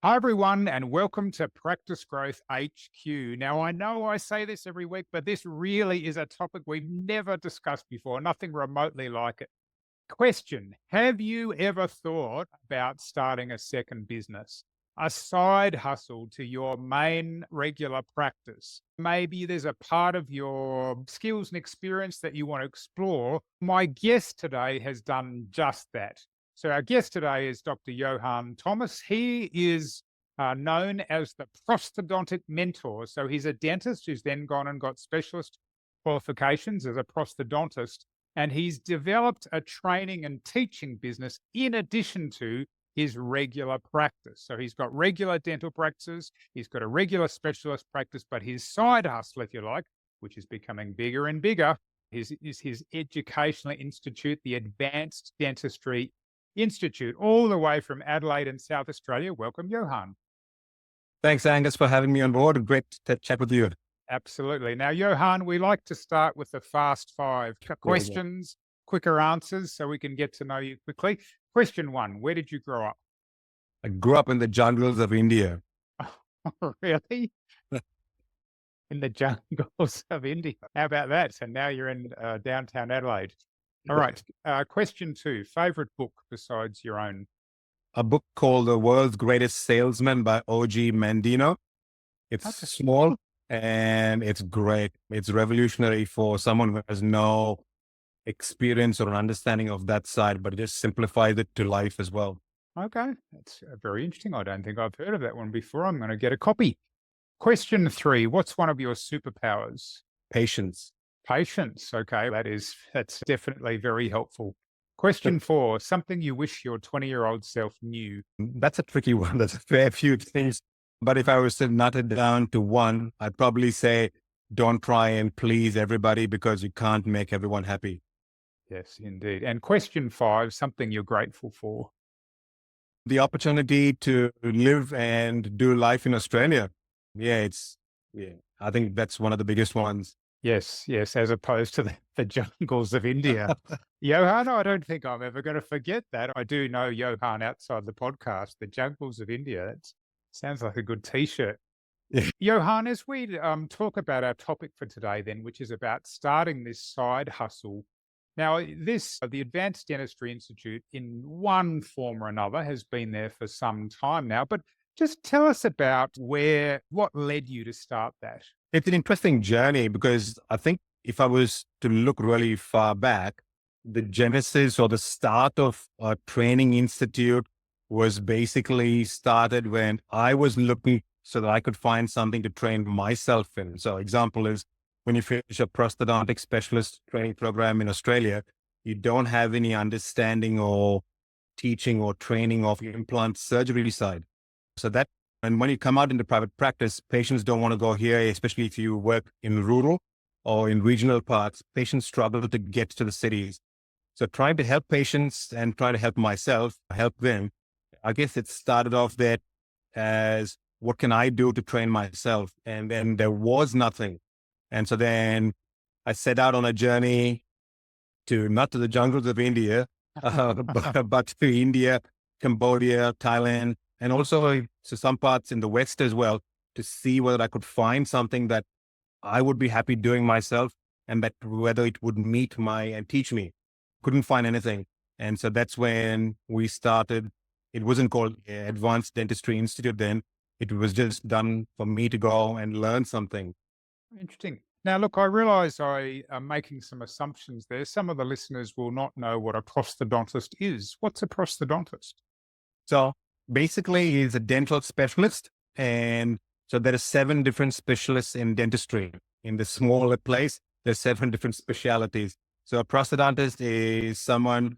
Hi, everyone, and welcome to Practice Growth HQ. Now, I know I say this every week, but this really is a topic we've never discussed before, nothing remotely like it. Question: have you ever thought about starting a second business, a side hustle to your main regular practice? Maybe there's a part of your skills and experience that you want to explore. My guest today has done just that. So, our guest today is Dr. Yohan Thomas. He is known as the prosthodontic mentor. So, he's a dentist who's then gone and got specialist qualifications as a prosthodontist, and he's developed a training and teaching business in addition to his regular practice. So he's got regular dental practices, he's got a regular specialist practice, but his side hustle, if you like, which is becoming bigger and bigger, is his educational institute, the Advanced Dentistry Institute, all the way from Adelaide in South Australia. Welcome, Yohan. Thanks, Angus, for having me on board. Great to chat with you. Absolutely. Now, Yohan, we like to start with the fast five Yeah. questions, quicker answers, so we can get to know you quickly. Question one: where did you grow up? I grew up in the jungles of India. Really? In the jungles of India. How about that? So now you're in downtown Adelaide. All right. Question two: favorite book besides your own? A book called The World's Greatest Salesman by O.G. Mandino. It's Okay. small and it's great. It's revolutionary for someone who has no experience or understanding of that side, but it just simplifies it to life as well. Okay. That's very interesting. I don't think I've heard of that one before. I'm going to get a copy. Question three: what's one of your superpowers? Patience. Patience. Okay, that's definitely very helpful. Question four: something you wish your 20-year-old self knew. That's a tricky one. That's a fair few things. But if I was to nut it down to one, I'd probably say don't try and please everybody because you can't make everyone happy. Yes, indeed. And question five: something you're grateful for. The opportunity to live and do life in Australia. Yeah, I think that's one of the biggest ones. Yes, yes, as opposed to the jungles of India. Johan, I don't think I'm ever going to forget that. I do know Johan outside the podcast, the jungles of India. That sounds like a good T-shirt. Yeah. Johan, as we talk about our topic for today, then, which is about starting this side hustle. Now, the Advanced Dentistry Institute, in one form or another, has been there for some time now. But just tell us about what led you to start that. It's an interesting journey because I think if I was to look really far back, the genesis or the start of a training institute was basically started when I was looking so that I could find something to train myself in. So example is when you finish a prosthodontic specialist training program in Australia, you don't have any understanding or teaching or training of implant surgery side. So that, and when you come out into private practice, patients don't want to go here, especially if you work in rural or in regional parts. Patients struggle to get to the cities. So trying to help patients and trying to help myself, help them, I guess it started off that as what can I do to train myself? And then there was nothing. And so then I set out on a journey to not to the jungles of India, but to India, Cambodia, Thailand, and also to some parts in the West as well, to see whether I could find something that I would be happy doing myself and that whether it would meet my and teach me. Couldn't find anything. And so that's when we started. It wasn't called Advanced Dentistry Institute then. It was just done for me to go and learn something. Interesting. Now, look, I realize I am making some assumptions there. Some of the listeners will not know what a prosthodontist is. What's a prosthodontist? So basically, he's a dental specialist. And so there are 7 different specialists in dentistry. In the smaller place, there's 7 different specialities. So a prosthodontist is someone,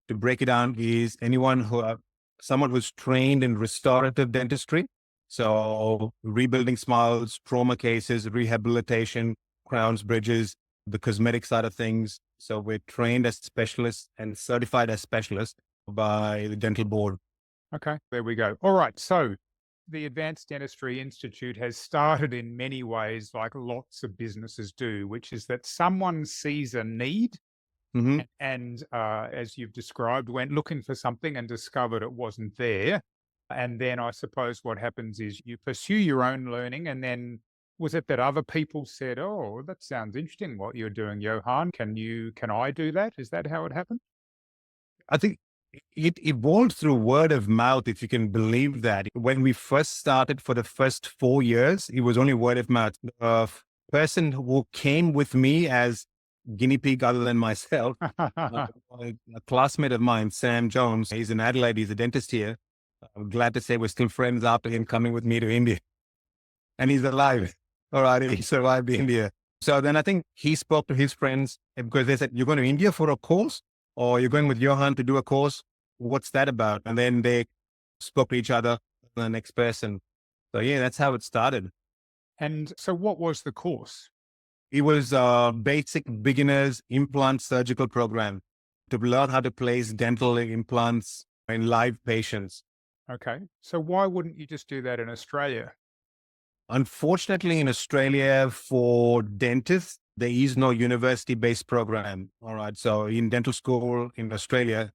to break it down, is someone who's trained in restorative dentistry. So rebuilding smiles, trauma cases, rehabilitation, crowns, bridges, the cosmetic side of things. So we're trained as specialists and certified as specialists by the dental board. Okay, there we go. All right. So the Advanced Dentistry Institute has started in many ways, like lots of businesses do, which is that someone sees a need Hmm. and as you've described, went looking for something and discovered it wasn't there. And then I suppose what happens is you pursue your own learning. And then was it that other people said, "Oh, that sounds interesting what you're doing, Johan. Can I do that?" Is that how it happened? I think it evolved through word of mouth, if you can believe that. When we first started for the first 4 years, it was only word of mouth. The person who came with me as guinea pig, other than myself, a classmate of mine, Sam Jones, he's in Adelaide, he's a dentist here. I'm glad to say we're still friends after him coming with me to India. And he's alive. All right, he survived India. So then I think he spoke to his friends because they said, "You're going to India for a course, or you're going with Johan to do a course? What's that about?" And then they spoke to each other, the next person. So yeah, that's how it started. And so what was the course? It was a basic beginners implant surgical program to learn how to place dental implants in live patients. Okay. So why wouldn't you just do that in Australia? Unfortunately, in Australia, for dentists, there is no university-based program. All right. So in dental school in Australia,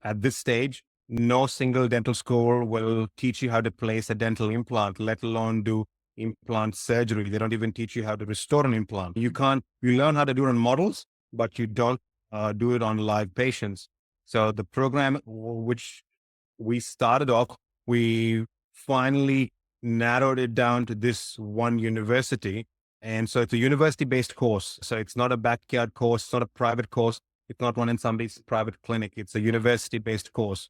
at this stage, no single dental school will teach you how to place a dental implant, let alone do implant surgery. They don't even teach you how to restore an implant. You learn how to do it on models, but you don't do it on live patients. So the program which we started off, we finally narrowed it down to this one university. And so it's a university based course. So it's not a backyard course. It's not a private course. It's not one in somebody's private clinic. It's a university based course.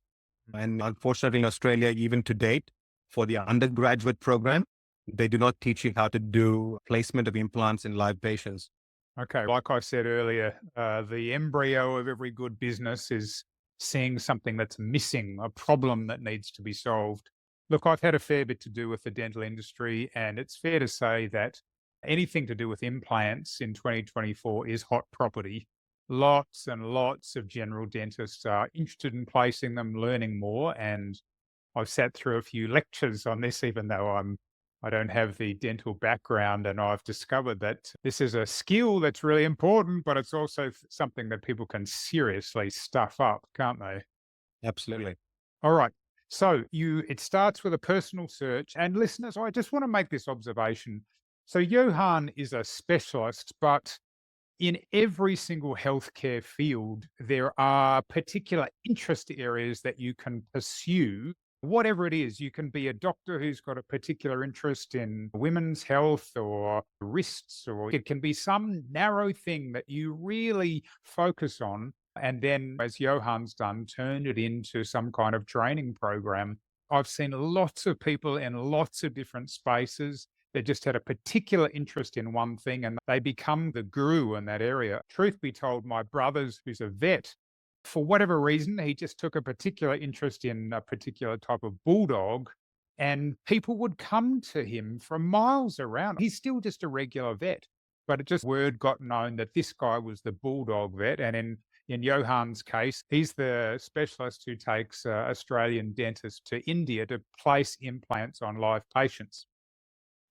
And unfortunately, in Australia, even to date, for the undergraduate program, they do not teach you how to do placement of implants in live patients. Okay. Like I said earlier, the embryo of every good business is seeing something that's missing, a problem that needs to be solved. Look, I've had a fair bit to do with the dental industry, and it's fair to say that anything to do with implants in 2024 is hot property. Lots and lots of general dentists are interested in placing them, learning more, and I've sat through a few lectures on this, even though I don't have the dental background, and I've discovered that this is a skill that's really important, but it's also something that people can seriously stuff up, can't they? Absolutely. All right. So it starts with a personal search, and listeners, I just want to make this observation. So Johan is a specialist, but in every single healthcare field, there are particular interest areas that you can pursue. Whatever it is, you can be a doctor who's got a particular interest in women's health or wrists, or it can be some narrow thing that you really focus on. And then, as Johan's done, turn it into some kind of training program. I've seen lots of people in lots of different spaces. They just had a particular interest in one thing and they become the guru in that area. Truth be told, my brother's, who's a vet, for whatever reason, he just took a particular interest in a particular type of bulldog, and people would come to him from miles around. He's still just a regular vet, but it just word got known that this guy was the bulldog vet. And in Johan's case, he's the specialist who takes Australian dentists to India to place implants on live patients.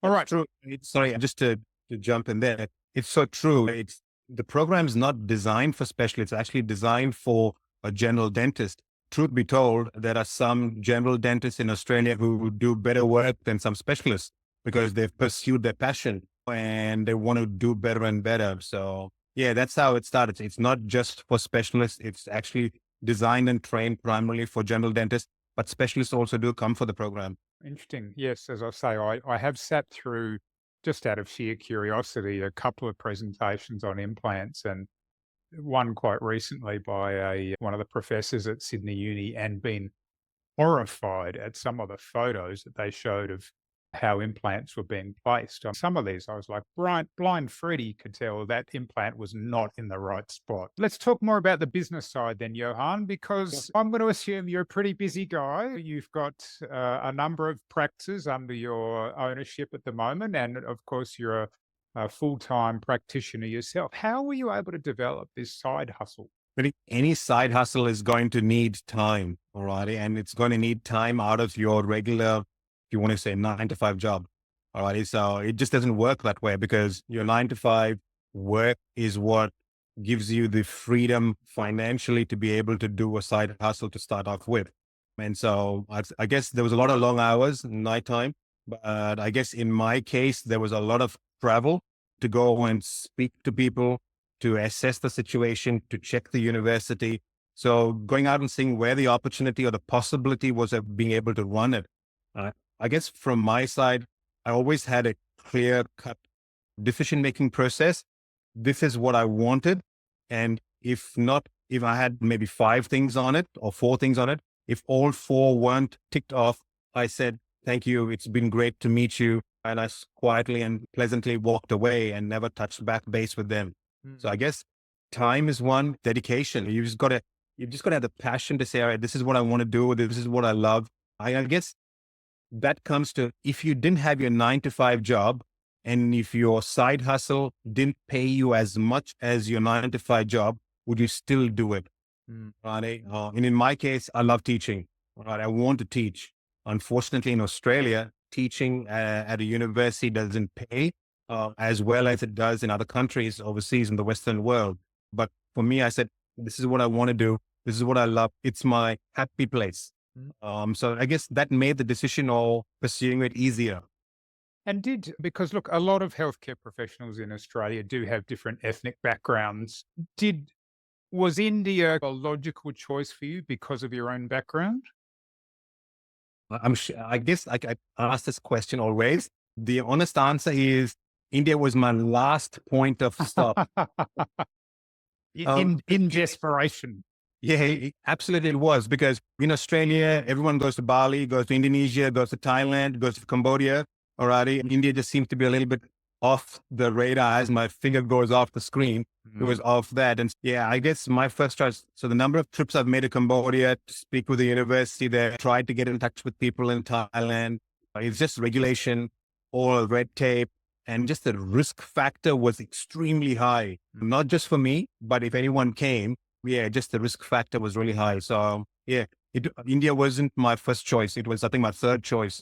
All That's right. true. Sorry, just to jump in there. It's so true. The program is not designed for specialists. It's actually designed for a general dentist. Truth be told, there are some general dentists in Australia who do better work than some specialists because they've pursued their passion and they want to do better and better. So yeah, that's how it started. It's not just for specialists. It's actually designed and trained primarily for general dentists, but specialists also do come for the program. Interesting. Yes, as I say, I have sat through, just out of sheer curiosity, a couple of presentations on implants, and one quite recently by one of the professors at Sydney Uni, and been horrified at some of the photos that they showed of how implants were being placed. On some of these, I was like, blind Freddy could tell that implant was not in the right spot. Let's talk more about the business side then, Johan, because I'm going to assume you're a pretty busy guy. You've got a number of practices under your ownership at the moment. And of course, you're a full-time practitioner yourself. How were you able to develop this side hustle? But any side hustle is going to need time, all right? And it's going to need time out of your regular, if you want to say 9 to 5 job. All right. So it just doesn't work that way because your 9 to 5 work is what gives you the freedom financially to be able to do a side hustle to start off with. And so I guess there was a lot of long hours, nighttime, but I guess in my case, there was a lot of travel to go and speak to people, to assess the situation, to check the university. So going out and seeing where the opportunity or the possibility was of being able to run it. Uh, I guess from my side, I always had a clear cut decision-making process. This is what I wanted. And if I had maybe 5 things on it or 4 things on it, if all 4 weren't ticked off, I said, thank you. It's been great to meet you. And I quietly and pleasantly walked away and never touched back base with them. So I guess time is one, dedication. You just gotta have the passion to say, all right, this is what I want to do. This is what I love. I guess that comes to, if you didn't have your 9 to 5 job, and if your side hustle didn't pay you as much as your 9 to 5 job, would you still do it? Right? And in my case, I love teaching. Right? I want to teach. Unfortunately, in Australia, teaching at a university doesn't pay as well as it does in other countries overseas in the Western world. But for me, I said, this is what I want to do. This is what I love. It's my happy place. So I guess that made the decision or pursuing it easier. And because look, a lot of healthcare professionals in Australia do have different ethnic backgrounds. Was India a logical choice for you because of your own background? I'm sure, I guess I ask this question always. The honest answer is India was my last point of stop. In desperation. Yeah, absolutely it was, because in Australia, everyone goes to Bali, goes to Indonesia, goes to Thailand, goes to Cambodia. Alrighty. India just seems to be a little bit off the radar as my finger goes off the screen. It was off that. And yeah, I guess my first choice. So the number of trips I've made to Cambodia to speak with the university there, tried to get in touch with people in Thailand. It's just regulation, all red tape, and just the risk factor was extremely high. Not just for me, but if anyone came, yeah, just the risk factor was really high. So yeah, India wasn't my first choice. It was, I think, my third choice.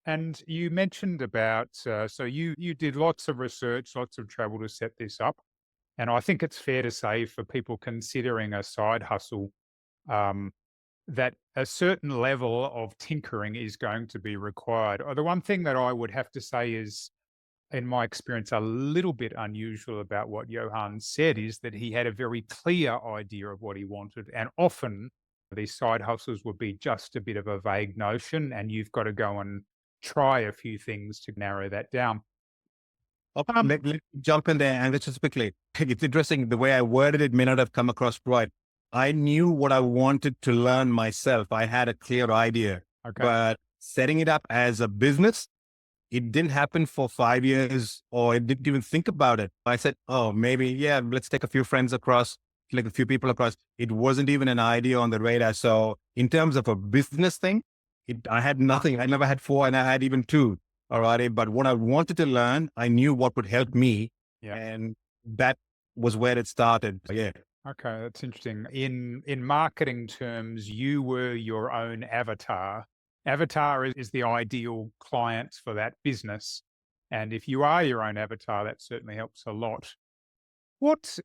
And you mentioned about, so you did lots of research, lots of travel to set this up. And I think it's fair to say for people considering a side hustle, um, that a certain level of tinkering is going to be required. The one thing that I would have to say is, in my experience, a little bit unusual about what Yohan said is that he had a very clear idea of what he wanted. And often these side hustles would be just a bit of a vague notion, and you've got to go and try a few things to narrow that down. Let me jump in there and let's just quickly. It's interesting. The way I worded it may not have come across right. I knew what I wanted to learn myself. I had a clear idea, Okay. but setting it up as a business, it didn't happen for 5 years, or I didn't even think about it. I said, oh, maybe, yeah, let's take a few friends across, like a few people across. It wasn't even an idea on the radar. So in terms of a business thing, I had nothing. I never had 4 and I had even 2. All righty. But what I wanted to learn, I knew what would help me. Yeah. And that was where it started. Yeah. Okay, that's interesting. In marketing terms, you were your own avatar. Avatar is the ideal client for that business. And if you are your own avatar, that certainly helps a lot.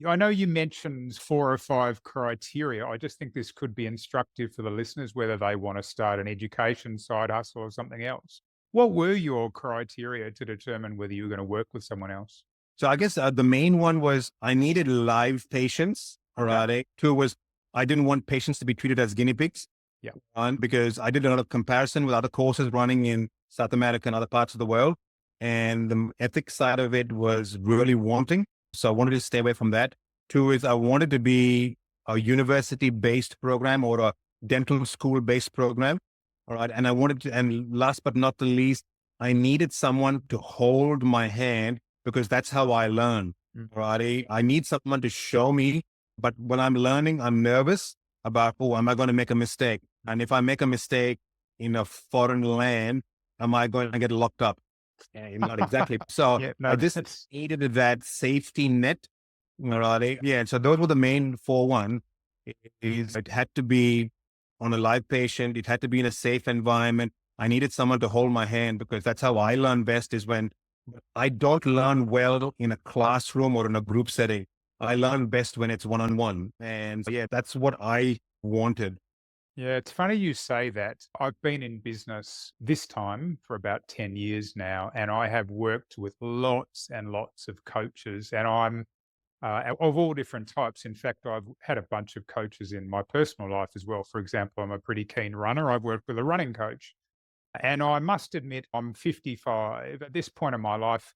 I know you mentioned 4 or 5 criteria. I just think this could be instructive for the listeners, whether they want to start an education side hustle or something else. What were your criteria to determine whether you were going to work with someone else? So I guess the main one was I needed live patients. All Okay. right. 2 was I didn't want patients to be treated as guinea pigs. Yeah. One, because I did a lot of comparison with other courses running in South America and other parts of the world. And the ethics side of it was really wanting. So I wanted to stay away from that. 2 is I wanted to be a university based program or a dental school based program. All right. And I wanted to, and last but not the least, I needed someone to hold my hand because that's how I learn. Right. I need someone to show me. But when I'm learning, I'm nervous about, oh, am I going to make a mistake? And if I make a mistake in a foreign land, am I going to get locked up? Not exactly. So Yeah, no, I just needed that safety net. Right. Yeah. So those were the main 4 1. It had to be on a live patient. It had to be in a safe environment. I needed someone to hold my hand because that's how I learn best, is when I don't learn well in a classroom or in a group setting. I learn best when it's one-on-one. And so, yeah, that's what I wanted. Yeah, it's funny you say that. I've been in business this time for about 10 years now, and I have worked with lots and lots of coaches, and I'm of all different types. In fact, I've had a bunch of coaches in my personal life as well. For example, I'm a pretty keen runner. I've worked with a running coach. And I must admit, I'm 55. At this point in my life,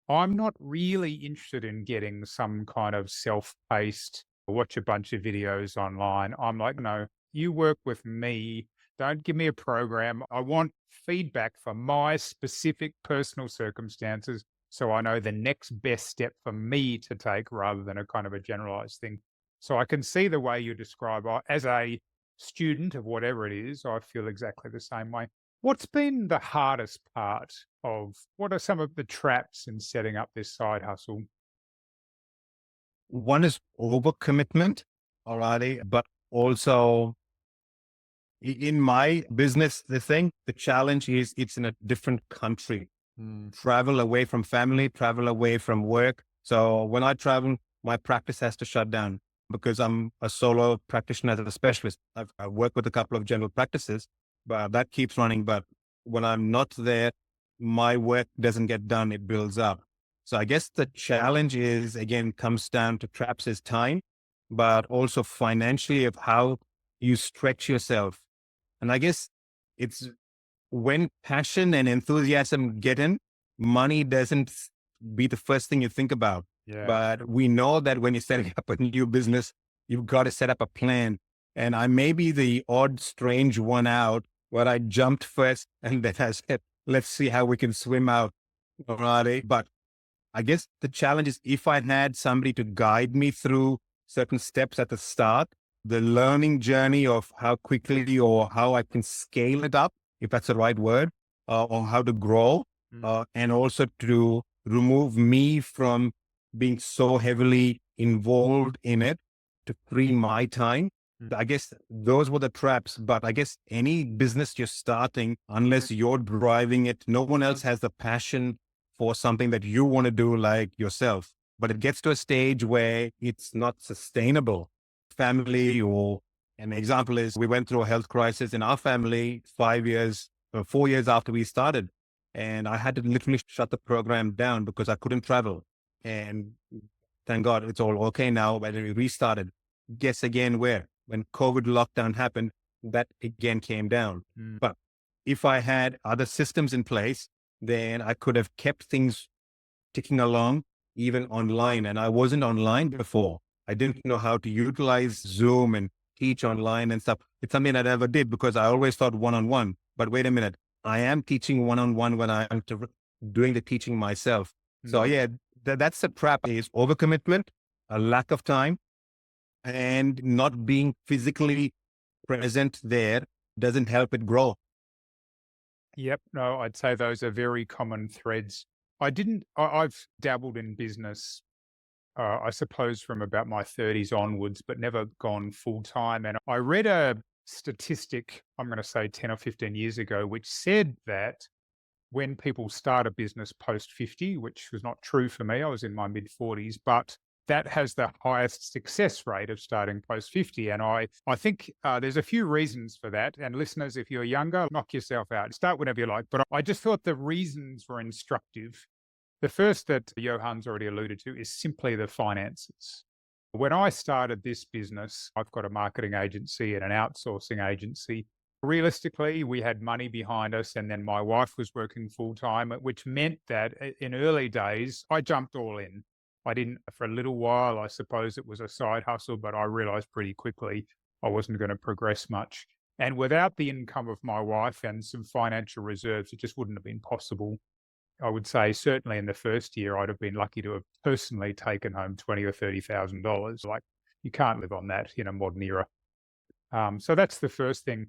I'm not really interested in getting some kind of self-paced, watch a bunch of videos online. I'm like, no, you work with me. Don't give me a program. I want feedback for my specific personal circumstances so I know the next best step for me to take rather than a kind of a generalized thing. So I can see the way you describe as a student of whatever it is, I feel exactly the same way. What's been the hardest part of what are some of the traps in setting up this side hustle? One is overcommitment, alrighty, but also in my business, the challenge is it's in a different country. Travel away from family, travel away from work. So when I travel, my practice has to shut down because I'm a solo practitioner as a specialist. I work with a couple of general practices, but that keeps running. But when I'm not there, my work doesn't get done. It builds up. So I guess the challenge is, again, comes down to traps is time, but also financially of how you stretch yourself. And I guess it's when passion and enthusiasm get in, money doesn't be the first thing you think about. Yeah. But we know that when you're setting up a new business, you've got to set up a plan. And I may be the odd, strange one out where I jumped first and then I said, let's see how we can swim out. Alrighty. But I guess the challenge is if I had somebody to guide me through certain steps at the start, the learning journey of how quickly or how I can scale it up, if that's the right word, or how to grow, Mm. and also to remove me from being so heavily involved in it to free my time. Mm. I guess those were the traps. But I guess any business you're starting, unless you're driving it, no one else has the passion for something that you want to do like yourself. But it gets to a stage where it's not sustainable. Family, or an example is we went through a health crisis in our family 5 years, 4 years after we started. And I had to literally shut the program down because I couldn't travel. And thank God it's all okay now. When we restarted, guess again where? When COVID lockdown happened, that again came down. Mm. But if I had other systems in place, then I could have kept things ticking along even online. And I wasn't online before. I didn't know how to utilize Zoom and teach online and stuff. It's something I never did because I always thought one-on-one. But wait a minute, I am teaching one-on-one when I'm doing the teaching myself. So Mm. yeah, that's the trap is overcommitment, a lack of time, and not being physically present there doesn't help it grow. Yep. No, I'd say those are very common threads. I've dabbled in business, I suppose from about my 30s onwards, but never gone full time. And I read a statistic, I'm going to say 10 or 15 years ago, which said that when people start a business post 50, which was not true for me, I was in my mid 40s, but that has the highest success rate of starting post 50. And I think there's a few reasons for that. And listeners, if you're younger, knock yourself out. Start whenever you like. But I just thought the reasons were instructive. The first that Johan's already alluded to is simply the finances. When I started this business, I've got a marketing agency and an outsourcing agency. Realistically, we had money behind us, and then my wife was working full time, which meant that in early days, I jumped all in. I didn't, for a little while, I suppose it was a side hustle, but I realized pretty quickly I wasn't going to progress much. And without the income of my wife and some financial reserves, it just wouldn't have been possible. I would say certainly in the first year, I'd have been lucky to have personally taken home 20 or $30,000. Like you can't live on that in a modern era. So that's the first thing.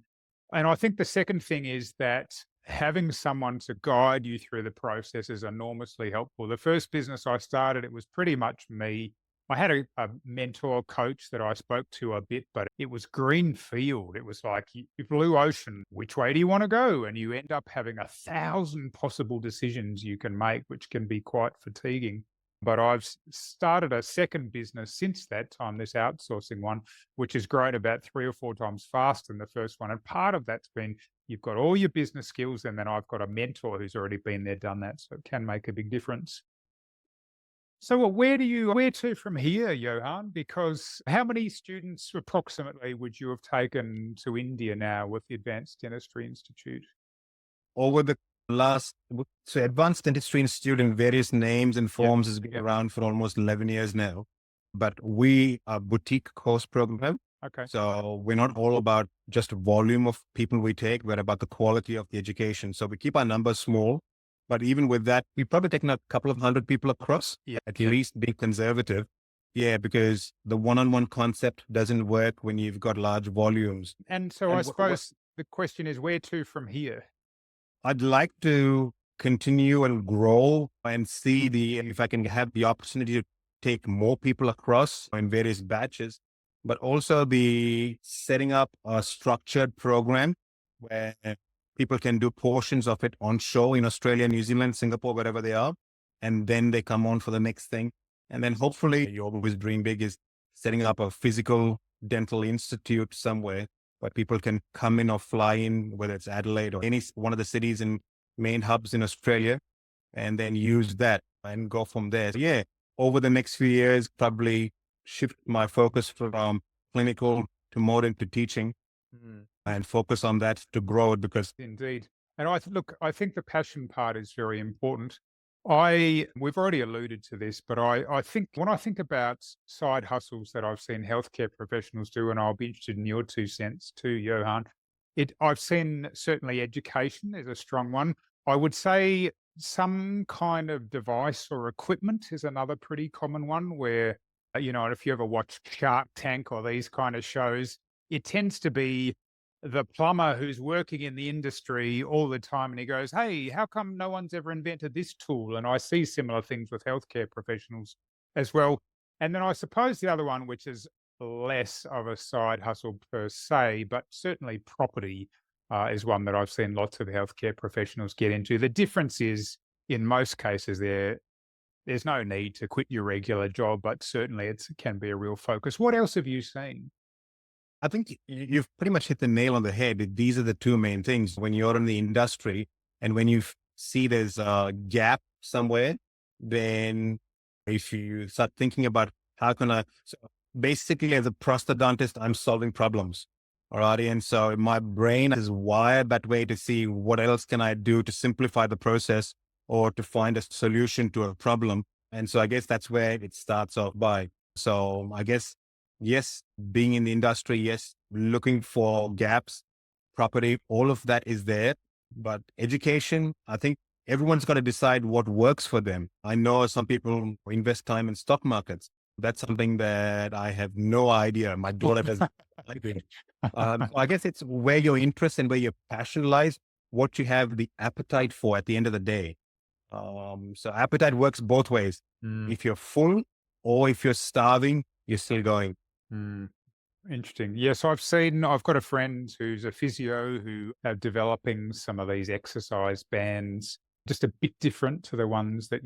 And I think the second thing is that having someone to guide you through the process is enormously helpful. The first business I started, it was pretty much me. I had a mentor coach that I spoke to a bit, but it was green field. It was like blue ocean. Which way do you want to go? And you end up having 1,000 possible decisions you can make, which can be quite fatiguing. But I've started a second business since that time, this outsourcing one, which has grown about 3 or 4 times faster than the first one. And part of that's been you've got all your business skills, and then I've got a mentor who's already been there, done that. So it can make a big difference. So, well, where to from here, Johan? Because how many students approximately would you have taken to India now with the Advanced Dentistry Institute? Over the so Advanced Dentistry Institute in various names and Yep. forms has been Yep. around for almost 11 years now. But we are boutique course program. Okay. So we're not all about just volume of people we take. We're about the quality of the education. So we keep our numbers small. But even with that, we've probably taken a couple of hundred people across, Yeah. at Yeah. least being conservative. Yeah, because the one-on-one concept doesn't work when you've got large volumes. And so I And suppose the question is where to from here? I'd like to continue and grow and see if I can have the opportunity to take more people across in various batches, but also the setting up a structured program where people can do portions of it on show in Australia, New Zealand, Singapore, wherever they are. And then they come on for the next thing. And then hopefully you always dream big is setting up a physical dental institute somewhere where people can come in or fly in, whether it's Adelaide or any one of the cities and main hubs in Australia, and then use that and go from there. So yeah, over the next few years, probably shift my focus from clinical to more into teaching Mm. and focus on that to grow it because Indeed. And look, I think the passion part is very important. We've already alluded to this, but I think when I think about side hustles that I've seen healthcare professionals do, and I'll be interested in your 2 cents too, Johan. I've seen certainly education is a strong one. I would say some kind of device or equipment is another pretty common one where, if you ever watch Shark Tank or these kind of shows, it tends to be the plumber who's working in the industry all the time and he goes, "Hey, how come no one's ever invented this tool?" And I see similar things with healthcare professionals as well. And then I suppose the other one, which is less of a side hustle per se, but certainly property is one that I've seen lots of healthcare professionals get into. The difference is, in most cases, there's no need to quit your regular job, but certainly it can be a real focus. What else have you seen? I think you've pretty much hit the nail on the head. These are the two main things when you're in the industry and when you see there's a gap somewhere, then if you start thinking about how can so basically as a prosthodontist, I'm solving problems. All right. And so my brain is wired that way to see what else can I do to simplify the process or to find a solution to a problem. And so I guess that's where it starts off by. So I guess yes, being in the industry, yes, looking for gaps, property, all of that is there. But education, I think everyone's got to decide what works for them. I know some people invest time in stock markets. That's something that I have no idea. My daughter does. I guess it's where your interest and where your passion lies, what you have the appetite for at the end of the day. So appetite works both ways. Mm, If you're full or if you're starving, you're still going. mm. Interesting. Yes, I've got a friend who's a physio who are developing some of these exercise bands, just a bit different to the ones that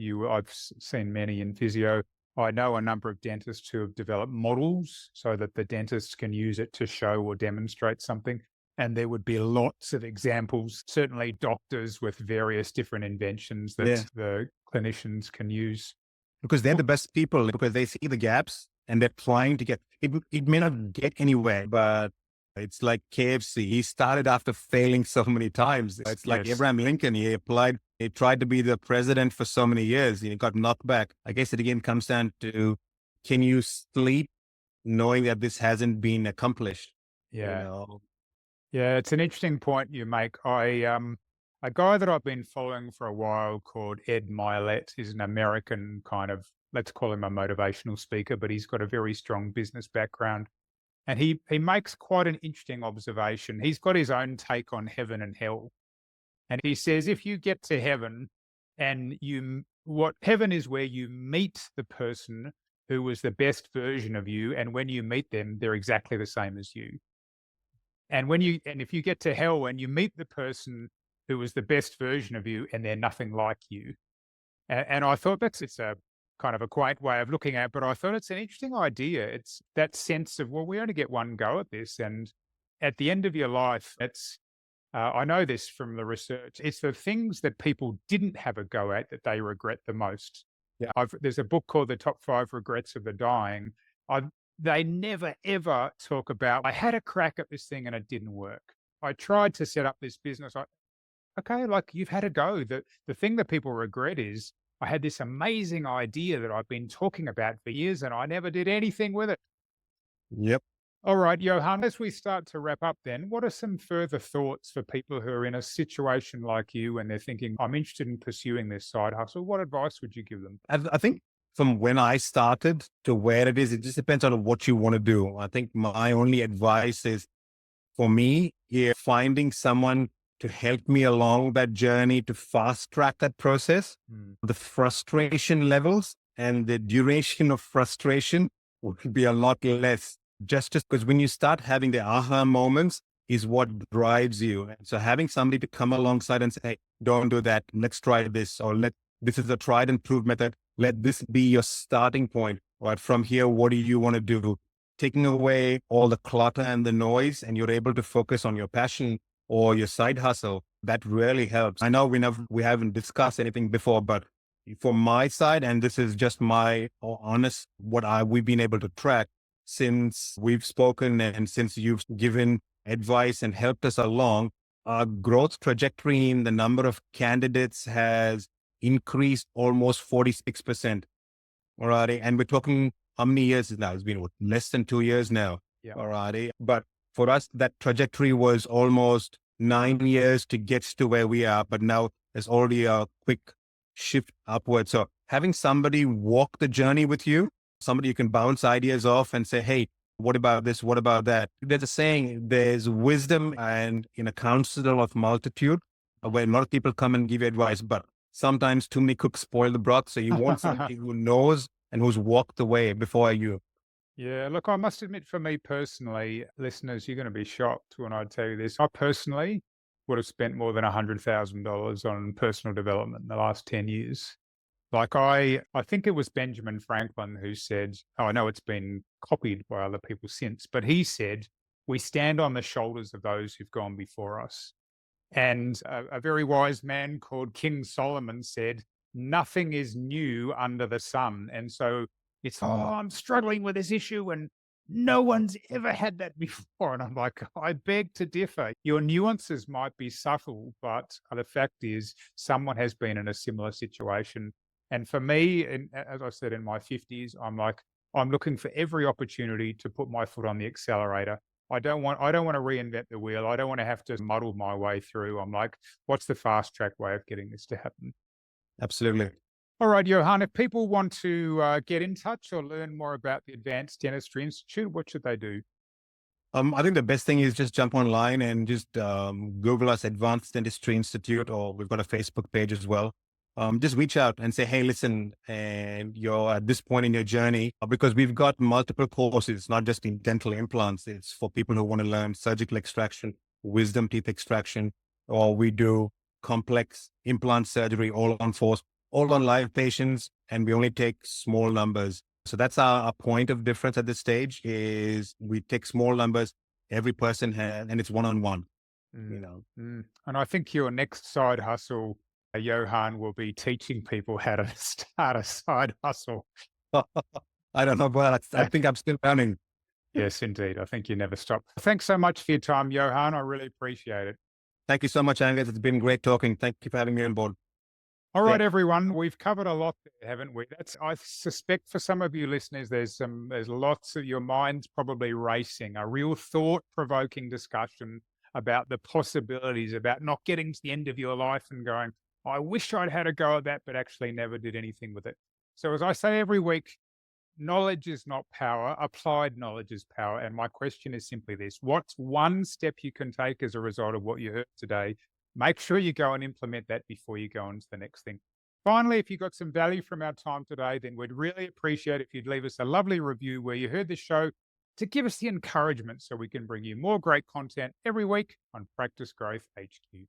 seen many in physio. I know a number of dentists who have developed models so that the dentists can use it to show or demonstrate something. And there would be lots of examples, certainly doctors with various different inventions that Yeah. the clinicians can use. Because they're the best people because they see the gaps and they're trying to get it. It may not get anywhere, but it's like KFC. He started after failing so many times. It's like Yes. Abraham Lincoln. He tried to be the president for so many years. He got knocked back. I guess it again comes down to can you sleep knowing that this hasn't been accomplished? You Yeah. know, Yeah, it's an interesting point you make. A guy that I've been following for a while called Ed Milet is an American kind of, let's call him a motivational speaker, but he's got a very strong business background. And he makes quite an interesting observation. He's got his own take on heaven and hell. And he says if you get to heaven and what heaven is where you meet the person who was the best version of you, and when you meet them, they're exactly the same as you. And if you get to hell and you meet the person who was the best version of you and they're nothing like you, and I thought it's a kind of a quaint way of looking at it, but I thought it's an interesting idea. It's that sense of, well, we only get one go at this. And at the end of your life, I know this from the research, it's the things that people didn't have a go at that they regret the most. Yeah. There's a book called The Top Five Regrets of the Dying. I, they never, ever talk about, I had a crack at this thing and it didn't work. I tried to set up this business. Okay, like you've had a go. The thing that people regret is I had this amazing idea that I've been talking about for years and I never did anything with it. Yep. All right, Johan, as we start to wrap up then, what are some further thoughts for people who are in a situation like you and they're thinking, I'm interested in pursuing this side hustle? What advice would you give them? I think from when I started to where it is, it just depends on what you want to do. I think my only advice is for me, finding someone to help me along that journey to fast track that process. The frustration levels and the duration of frustration would be a lot less. Just because when you start having the aha moments is what drives you. And so having somebody to come alongside and say, hey, don't do that. Let's try this. Or this is a tried and proved method. Let this be your starting point. Right from here, what do you want to do? Taking away all the clutter and the noise, and you're able to focus on your passion or your side hustle. That really helps. I know we haven't discussed anything before, but for my side, and this is just my honest, we've been able to track since we've spoken and since you've given advice and helped us along, our growth trajectory in the number of candidates has increased almost 46%. Alrighty. And we're talking how many years now? It's been less than 2 years now. Yeah. Alrighty. But for us, that trajectory was almost 9 years to get to where we are. But now there's already a quick shift upwards. So having somebody walk the journey with you, somebody you can bounce ideas off and say, hey, what about this? What about that? There's a saying, there's wisdom and in a council of multitude, where a lot of people come and give you advice, but sometimes too many cooks spoil the broth. So you want somebody who knows and who's walked the way before you. Yeah, look, I must admit for me personally, listeners, you're going to be shocked when I tell you this. I personally would have spent more than $100,000 on personal development in the last 10 years. Like I think it was Benjamin Franklin who said, oh, I know it's been copied by other people since, but he said, we stand on the shoulders of those who've gone before us. And a very wise man called King Solomon said, nothing is new under the sun. And so it's, I'm struggling with this issue and no one's ever had that before. And I'm like, I beg to differ. Your nuances might be subtle, but the fact is someone has been in a similar situation. And for me, as I said, in my 50s, I'm looking for every opportunity to put my foot on the accelerator. I don't want to reinvent the wheel. I don't want to have to muddle my way through. I'm like, what's the fast track way of getting this to happen? Absolutely. All right, Yohan, if people want to get in touch or learn more about the Advanced Dentistry Institute, what should they do? I think the best thing is just jump online and just Google us Advanced Dentistry Institute, or we've got a Facebook page as well. Just reach out and say, hey, listen, and you're at this point in your journey, because we've got multiple courses, not just in dental implants. It's for people who want to learn surgical extraction, wisdom teeth extraction, or we do complex implant surgery, all on live patients, and we only take small numbers. So that's our point of difference at this stage is we take small numbers, every person has, and it's one-on-one, you know. And I think your next side hustle, Yohan, will be teaching people how to start a side hustle. I don't know, but I think I'm still learning. Yes, indeed. I think you never stop. Thanks so much for your time, Yohan. I really appreciate it. Thank you so much, Angus. It's been great talking. Thank you for having me on board. All right, everyone. We've covered a lot there, haven't we? I suspect for some of you listeners, there's lots of your minds probably racing, a real thought-provoking discussion about the possibilities, about not getting to the end of your life and going, I wish I'd had a go at that, but actually never did anything with it. So as I say every week, knowledge is not power, applied knowledge is power. And my question is simply this: what's one step you can take as a result of what you heard today? Make sure you go and implement that before you go on to the next thing. Finally, if you got some value from our time today, then we'd really appreciate if you'd leave us a lovely review where you heard this show to give us the encouragement so we can bring you more great content every week on Practice Growth HQ.